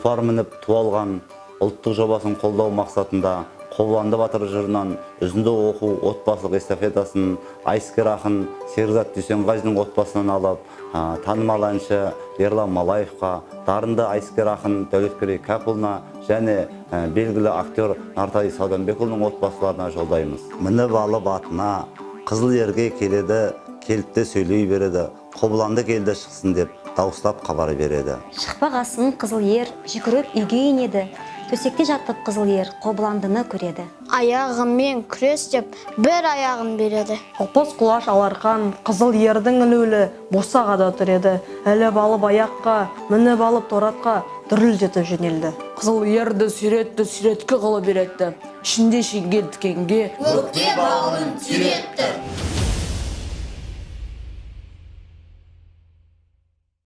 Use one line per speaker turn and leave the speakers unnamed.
тұлпар мініп туалған ұлттық жобасын қолдау мақсатында Қобыланды батыр жырынан үзінді оқу отбасылық эстафетасын айскер ақын Серзат Дүйсенғазының отбасынан алып, танымал әнші Ерлан Малаевқа, дарынды айскер ақын Дәулеткерей Кәпұлына және белгілі актер Нартай Сауданбекұлының отбасыларына жолдаймыз. Мініп алып атына, қызыл ерге келеді, келіпті сөйлей береді, Қобыланды келді шықсын деп дауыстап хабар береді.
Шықпағасын қызыл ер жүгіріп үйге енеді. Төсекте жатып қызыл ер Қобыландыны көреді.
Аяғымен күрес деп бір аяғын береді.
Алпыс құлаш аларқан қызыл ердің ілулі босағада тұр еді. Әліп алып аяққа, мініп алып торатқа дүрілдетіп жөнелді.
Қызыл ерді сүйреткі қылып беретті. Ішінде шеңгел тікенге
көкте бауын сүйретті.